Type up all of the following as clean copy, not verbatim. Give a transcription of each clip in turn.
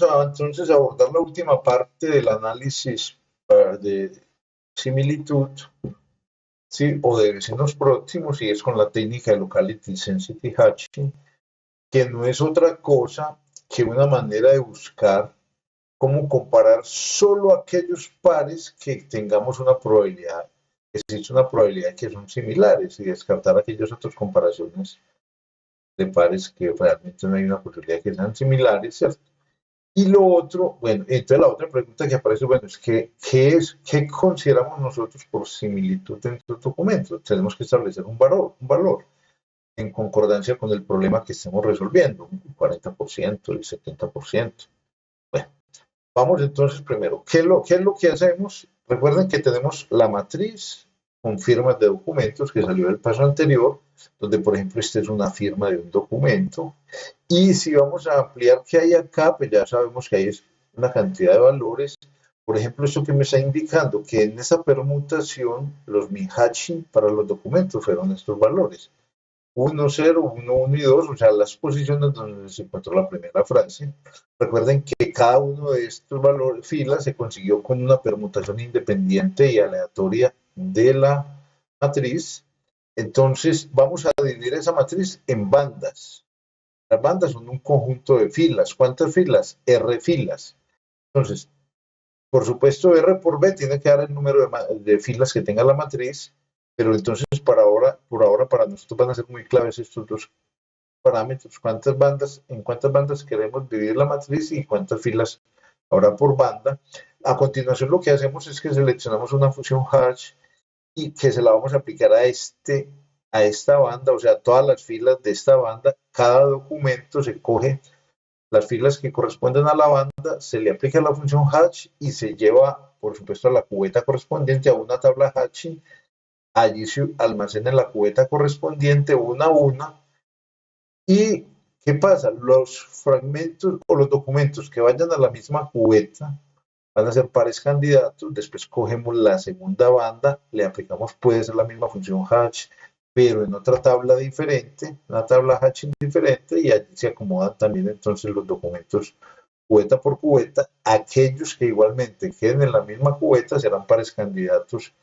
vamos a entonces abordar la última parte del análisis de similitud, ¿sí? O de vecinos próximos, y es con la técnica de Locality Sensitive Hatching, que no es otra cosa que una manera de buscar cómo comparar solo aquellos pares que tengamos una probabilidad, existe una probabilidad de que son similares, y descartar aquellas otras comparaciones de pares que realmente no hay una posibilidad de que sean similares, ¿cierto? Y lo otro, bueno, entonces la otra pregunta que aparece, bueno, es que, ¿qué consideramos nosotros por similitud entre los documentos? Tenemos que establecer un valor en concordancia con el problema que estemos resolviendo, el 40%, el 70%. Bueno, vamos entonces primero, ¿qué es lo que hacemos? Recuerden que tenemos la matriz con firmas de documentos que salió del paso anterior, donde por ejemplo esta es una firma de un documento, y si vamos a ampliar qué hay acá, pues ya sabemos que hay una cantidad de valores. Por ejemplo, esto que me está indicando que en esa permutación los min hatching para los documentos fueron estos valores. 1, 0, 1, 1 y 2, o sea, las posiciones donde se encontró la primera frase. Recuerden que cada uno de estos valores, filas, se consiguió con una permutación independiente y aleatoria de la matriz. Entonces, vamos a dividir esa matriz en bandas. Las bandas son un conjunto de filas. ¿Cuántas filas? R filas. Entonces, por supuesto, R por B tiene que dar el número de filas que tenga la matriz, pero entonces por ahora para nosotros van a ser muy claves estos dos parámetros. En cuántas bandas queremos dividir la matriz y cuántas filas ahora por banda. A continuación lo que hacemos es que seleccionamos una función hash y que se la vamos a aplicar a esta banda, o sea, todas las filas de esta banda. Cada documento se coge las filas que corresponden a la banda, se le aplica la función hatch y se lleva, por supuesto, a la cubeta correspondiente a una tabla hatching. Allí se almacena en la cubeta correspondiente una a una. ¿Y qué pasa? Los fragmentos o los documentos que vayan a la misma cubeta van a ser pares candidatos. Después cogemos la segunda banda, le aplicamos, puede ser la misma función hatch, pero en otra tabla diferente, una tabla hatching diferente, y allí se acomodan también entonces los documentos cubeta por cubeta. Aquellos que igualmente queden en la misma cubeta serán pares candidatos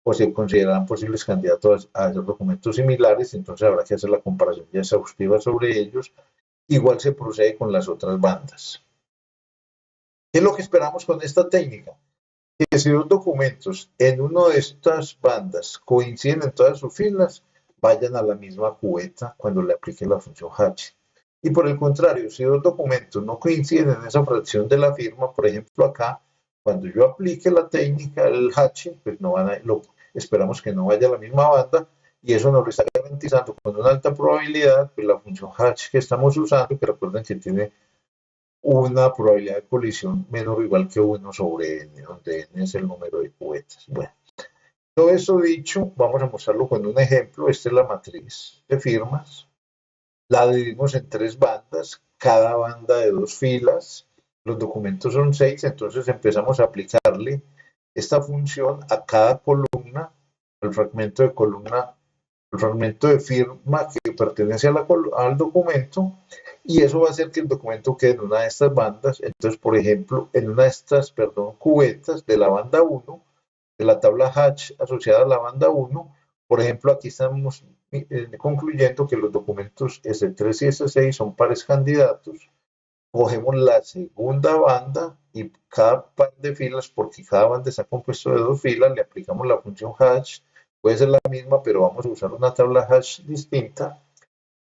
o se considerarán posibles candidatos a esos documentos similares, entonces habrá que hacer la comparación ya exhaustiva sobre ellos. Igual se procede con las otras bandas. ¿Qué es lo que esperamos con esta técnica? Que si dos documentos en una de estas bandas coinciden en todas sus filas, vayan a la misma cubeta cuando le aplique la función hatch. Y por el contrario, si dos documentos no coinciden en esa fracción de la firma, por ejemplo acá, cuando yo aplique la técnica del hatching, pues no van a, esperamos que no vaya a la misma banda, y eso nos lo está garantizando con una alta probabilidad, pues la función hatch que estamos usando, que recuerden que tiene una probabilidad de colisión menor o igual que 1 sobre n, donde n es el número de cubetas. Bueno, todo eso dicho, vamos a mostrarlo con un ejemplo. Esta es la matriz de firmas. La dividimos en 3 bandas, cada banda de 2 filas. Los documentos son 6, entonces empezamos a aplicarle esta función a cada columna, el fragmento de columna, el fragmento de firma que pertenece al documento, y eso va a hacer que el documento quede en una de estas bandas. Entonces, por ejemplo, en una de estas, cubetas de la banda 1, de la tabla hatch asociada a la banda 1, por ejemplo, aquí estamos concluyendo que los documentos S3 y S6 son pares candidatos. Cogemos la segunda banda y cada par de filas, porque cada banda está compuesto de 2 filas, le aplicamos la función hash. Puede ser la misma, pero vamos a usar una tabla hash distinta.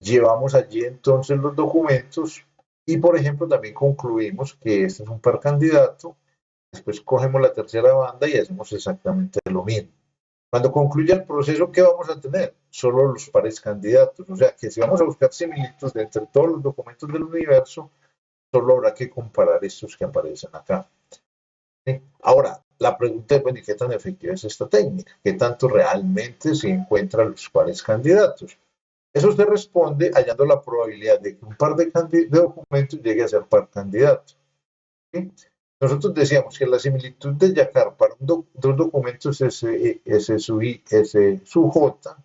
Llevamos allí entonces los documentos y, por ejemplo, también concluimos que este es un par candidato. Después cogemos la tercera banda y hacemos exactamente lo mismo. Cuando concluya el proceso, ¿qué vamos a tener? Solo los pares candidatos. O sea, que si vamos a buscar similitudes entre todos los documentos del universo, solo habrá que comparar estos que aparecen acá. ¿Sí? Ahora, la pregunta es, bueno, ¿y qué tan efectiva es esta técnica? ¿Qué tanto realmente se encuentran los pares candidatos? Eso se responde hallando la probabilidad de que un par de documentos llegue a ser par candidato. ¿Sí? Nosotros decíamos que la similitud de Jacquard para dos documentos S sub I, S sub J,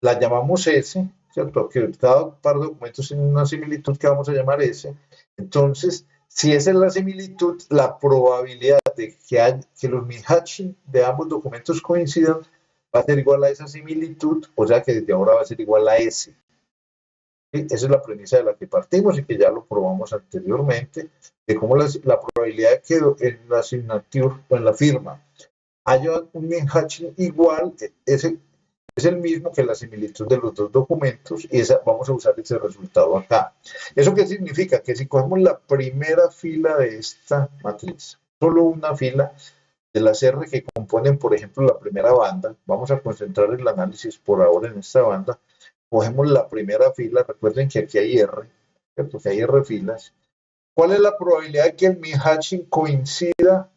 la llamamos S, ¿cierto? Que cada par de documentos tiene una similitud que vamos a llamar S. Entonces, Si esa es la similitud, la probabilidad de que los Min-Hatching de ambos documentos coincidan va a ser igual a esa similitud, o sea que desde ahora va a ser igual a S. ¿Sí? Esa es la premisa de la que partimos y que ya lo probamos anteriormente, de cómo la probabilidad de que en la signature o en la firma haya un Min-Hatching igual, ese es el mismo que la similitud de los dos documentos y vamos a usar ese resultado acá. ¿Eso qué significa? Que si cogemos la primera fila de esta matriz, solo una fila de las R que componen, por ejemplo, la primera banda, vamos a concentrar el análisis por ahora en esta banda, cogemos la primera fila, recuerden que aquí hay R, ¿cierto? Que hay R filas. ¿Cuál es la probabilidad de que el Min-Hatching coincida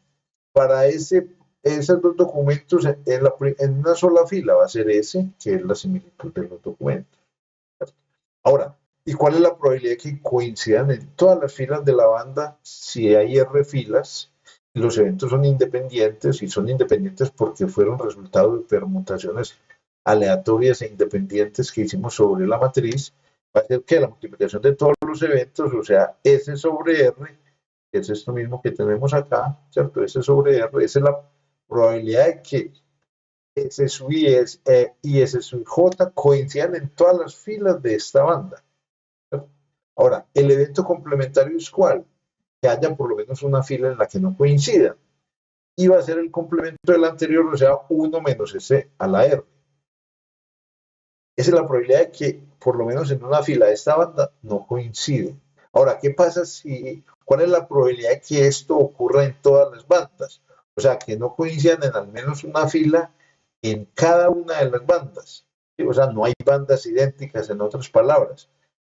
para esos dos documentos en una sola fila? Va a ser S, que es la similitud de los documentos. Ahora, ¿y cuál es la probabilidad de que coincidan en todas las filas de la banda si hay R filas y los eventos son independientes, y son independientes porque fueron resultado de permutaciones aleatorias e independientes que hicimos sobre la matriz? Va a ser que la multiplicación de todos los eventos, o sea, S sobre R, que es esto mismo que tenemos acá, ¿cierto? S sobre R, esa es la probabilidad de que S sub I y S sub J coincidan en todas las filas de esta banda. ¿Cierto? Ahora, el evento complementario es ¿cuál? Que haya por lo menos una fila en la que no coincidan. Y va a ser el complemento del anterior, o sea, 1 menos S a la R. Esa es la probabilidad de que por lo menos en una fila de esta banda no coinciden. Ahora, ¿qué pasa cuál es la probabilidad de que esto ocurra en todas las bandas? O sea, que no coincidan en al menos una fila en cada una de las bandas. ¿Sí? O sea, no hay bandas idénticas, en otras palabras.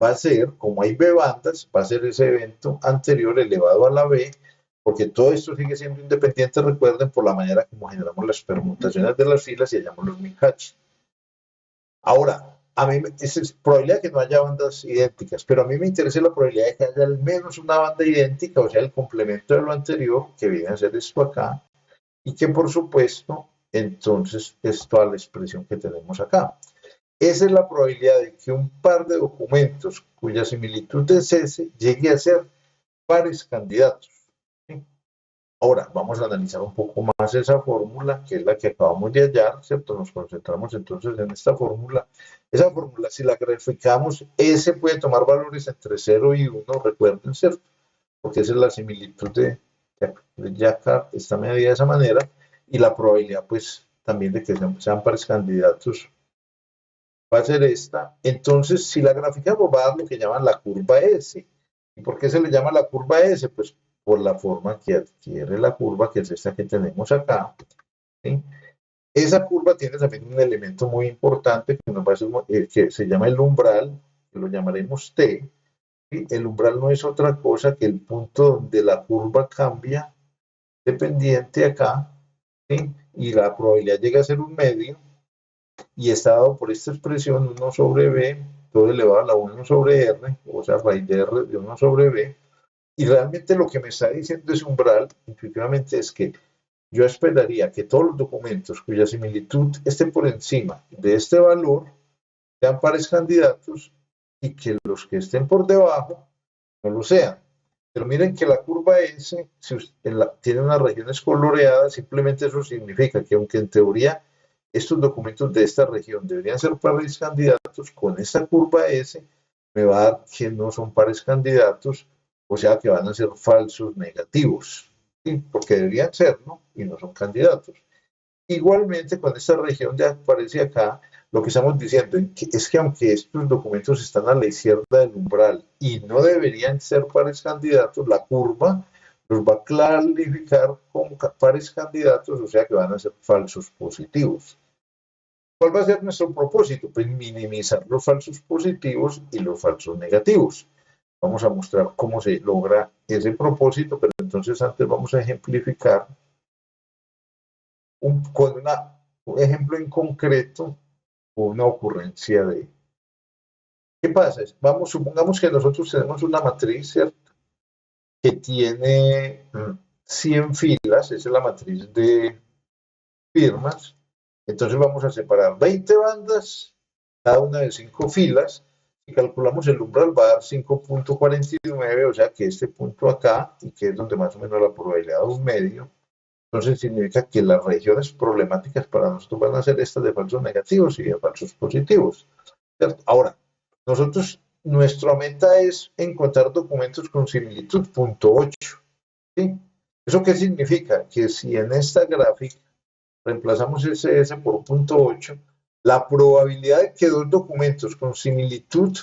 Va a ser, como hay B bandas, va a ser ese evento anterior elevado a la B, porque todo esto sigue siendo independiente, recuerden, por la manera como generamos las permutaciones de las filas y hallamos los Min-Hatching. Ahora, a mí es probabilidad que no haya bandas idénticas, pero a mí me interesa la probabilidad de que haya al menos una banda idéntica, o sea, el complemento de lo anterior, que viene a ser esto acá, y que por supuesto, entonces, es toda la expresión que tenemos acá. Esa es la probabilidad de que un par de documentos cuya similitud es S llegue a ser pares candidatos. ¿Sí? Ahora, vamos a analizar un poco más esa fórmula, que es la que acabamos de hallar, ¿cierto? Nos concentramos entonces en esta fórmula. Esa fórmula, si la graficamos, S puede tomar valores entre 0 y 1, recuerden, ¿cierto? Porque esa es la similitud de Jacquard, está medida de esa manera, y la probabilidad, pues, también de que sean pares candidatos va a ser esta. Entonces, si la graficamos, va a dar lo que llaman la curva S. ¿Y por qué se le llama la curva S? Pues por la forma que adquiere la curva, que es esta que tenemos acá. ¿Sí? Esa curva tiene también un elemento muy importante que, nos va a ser, que se llama el umbral, que lo llamaremos T. ¿Sí? El umbral no es otra cosa que el punto donde la curva cambia dependiente acá, ¿sí? Y la probabilidad llega a ser un medio, y está dado por esta expresión 1 sobre b, todo elevado a la 1 sobre r, o sea, raíz de r de 1 sobre b, y realmente lo que me está diciendo ese umbral, intuitivamente, es que yo esperaría que todos los documentos cuya similitud esté por encima de este valor sean pares candidatos y que los que estén por debajo no lo sean. Pero miren que la curva S tiene unas regiones coloreadas, simplemente eso significa que aunque en teoría estos documentos de esta región deberían ser pares candidatos, con esta curva S me va a dar que no son pares candidatos, o sea que van a ser falsos negativos, ¿sí? Porque deberían ser, ¿no? Y no son candidatos. Igualmente, con esta región de aparece acá, lo que estamos diciendo es que aunque estos documentos están a la izquierda del umbral y no deberían ser pares candidatos, la curva los va a clasificar como pares candidatos, o sea que van a ser falsos positivos. ¿Cuál va a ser nuestro propósito? Pues minimizar los falsos positivos y los falsos negativos. Vamos a mostrar cómo se logra ese propósito, pero entonces antes vamos a ejemplificar con un ejemplo en concreto, una ocurrencia de... ¿Qué pasa? Supongamos que nosotros tenemos una matriz, ¿cierto? Que tiene 100 filas, esa es la matriz de firmas. Entonces vamos a separar 20 bandas, cada una de 5 filas, Si calculamos el umbral va a dar 5.49, o sea que este punto acá, y que es donde más o menos la probabilidad de un medio, entonces significa que las regiones problemáticas para nosotros van a ser estas de falsos negativos y de falsos positivos, ¿cierto? Ahora, nosotros, nuestra meta es encontrar documentos con similitud, punto 8, ¿sí? ¿Eso qué significa? Que si en esta gráfica reemplazamos SS por punto 8, la probabilidad de que dos documentos con similitud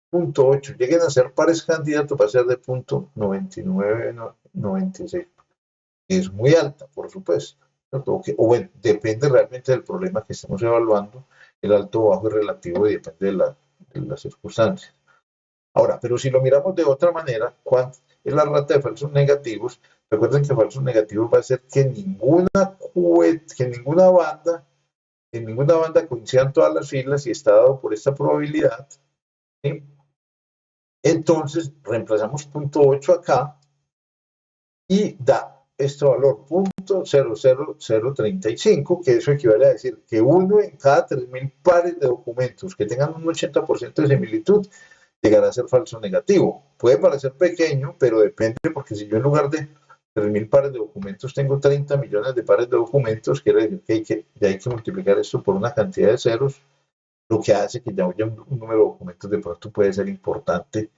punto 8 lleguen a ser pares candidatos va a ser de punto 99,96. Es muy alta, por supuesto. O bueno, depende realmente del problema que estemos evaluando. El alto o bajo es relativo y depende de las circunstancias. Ahora, pero si lo miramos de otra manera, ¿cuánto es la rata de falsos negativos? Recuerden que falsos negativos va a ser que en ninguna banda coincidan todas las filas y está dado por esta probabilidad, ¿sí? Entonces, reemplazamos punto 8 acá y da este valor, punto 00035, que eso equivale a decir que uno en cada 3.000 pares de documentos que tengan un 80% de similitud llegará a ser falso negativo. Puede parecer pequeño, pero depende, porque si yo en lugar de 3.000 pares de documentos tengo 30 millones de pares de documentos, quiere decir que ya hay que multiplicar esto por una cantidad de ceros, lo que hace que ya un número de documentos de pronto puede ser importante.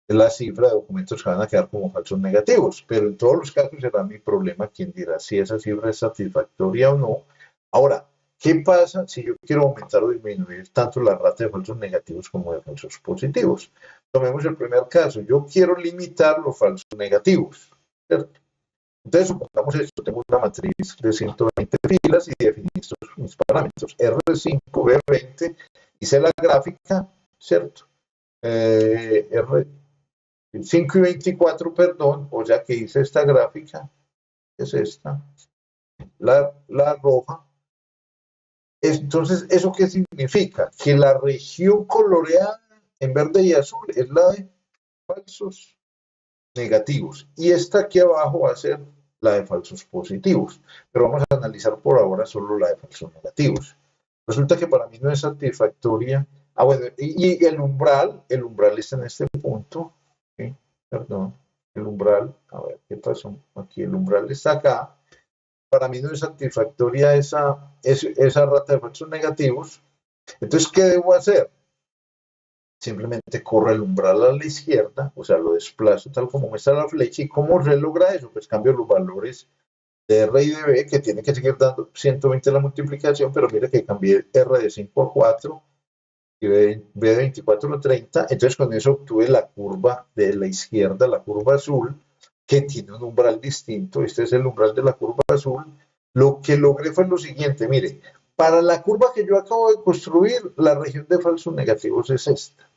La cifra de documentos que van a quedar como falsos negativos, pero en todos los casos será mi problema quien dirá si esa cifra es satisfactoria o no. Ahora, ¿qué pasa si yo quiero aumentar o disminuir tanto la rata de falsos negativos como de falsos positivos? Tomemos el primer caso, yo quiero limitar los falsos negativos, ¿cierto? Entonces, supongamos esto, tengo una matriz de 120 filas y definí estos mis parámetros, R5, B20, hice la gráfica, ¿cierto? R 5 y 24, perdón, o sea que hice esta gráfica, es esta, la roja. Entonces, ¿eso qué significa? Que la región coloreada en verde y azul es la de falsos negativos. Y esta aquí abajo va a ser la de falsos positivos. Pero vamos a analizar por ahora solo la de falsos negativos. Resulta que para mí no es satisfactoria. Ah, bueno, y el umbral está en este punto. ¿Sí? Perdón, el umbral, a ver, ¿qué pasó? Aquí el umbral está acá. Para mí no es satisfactoria esa rata de falsos negativos. Entonces, ¿qué debo hacer? Simplemente corro el umbral a la izquierda, o sea, lo desplazo tal como muestra la flecha. ¿Y cómo se logra eso? Pues cambio los valores de R y de B, que tiene que seguir dando 120 la multiplicación, pero mire que cambié R de 5 a 4 y B de 24 a 30. Entonces, con eso obtuve la curva de la izquierda, la curva azul, que tiene un umbral distinto. Este es el umbral de la curva azul. Lo que logré fue lo siguiente, mire, para la curva que yo acabo de construir, la región de falsos negativos es esta.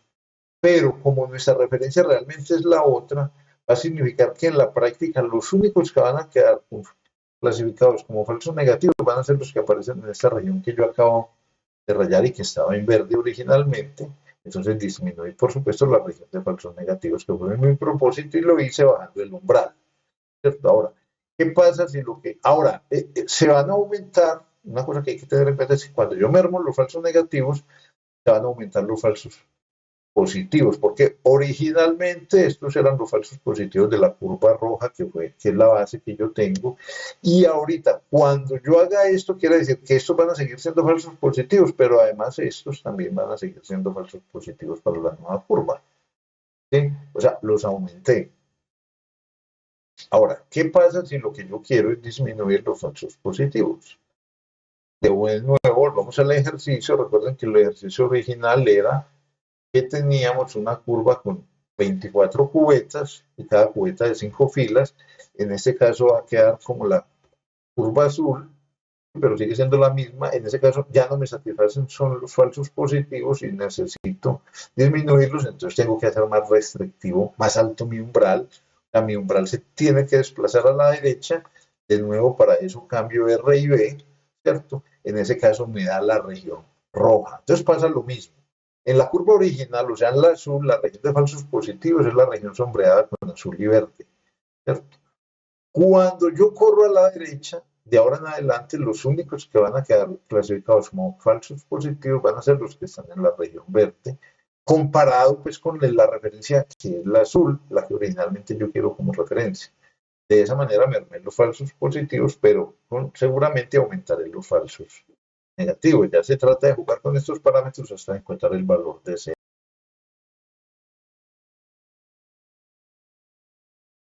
Pero como nuestra referencia realmente es la otra, va a significar que en la práctica los únicos que van a quedar clasificados como falsos negativos van a ser los que aparecen en esta región que yo acabo de rayar y que estaba en verde originalmente. Entonces disminuí, por supuesto, la región de falsos negativos, que fue mi propósito, y lo hice bajando el umbral, ¿cierto? Ahora, ¿qué pasa si lo que... Ahora, se van a aumentar, una cosa que hay que tener en cuenta es que cuando yo mermo los falsos negativos, se van a aumentar los falsos positivos, porque originalmente estos eran los falsos positivos de la curva roja, que es la base que yo tengo, y ahorita, cuando yo haga esto, quiere decir que estos van a seguir siendo falsos positivos, pero además estos también van a seguir siendo falsos positivos para la nueva curva, ¿sí? O sea, los aumenté. Ahora, ¿qué pasa si lo que yo quiero es disminuir los falsos positivos? De nuevo, volvamos al ejercicio. Recuerden que el ejercicio original era que teníamos una curva con 24 cubetas y cada cubeta de 5 filas. En este caso va a quedar como la curva azul, pero sigue siendo la misma. En este caso ya no me satisfacen son los falsos positivos y necesito disminuirlos, entonces tengo que hacer más restrictivo, más alto mi umbral. Mi umbral se tiene que desplazar a la derecha. De nuevo, para eso cambio R y B, ¿cierto? En ese caso me da la región roja. Entonces pasa lo mismo. En la curva original, o sea, en la azul, la región de falsos positivos es la región sombreada con azul y verde, ¿cierto? Cuando yo corro a la derecha, de ahora en adelante, los únicos que van a quedar clasificados como falsos positivos van a ser los que están en la región verde, comparado pues con la referencia que es la azul, la que originalmente yo quiero como referencia. De esa manera me armé los falsos positivos, pero seguramente aumentaré los falsos negativos. Ya se trata de jugar con estos parámetros hasta encontrar el valor de ese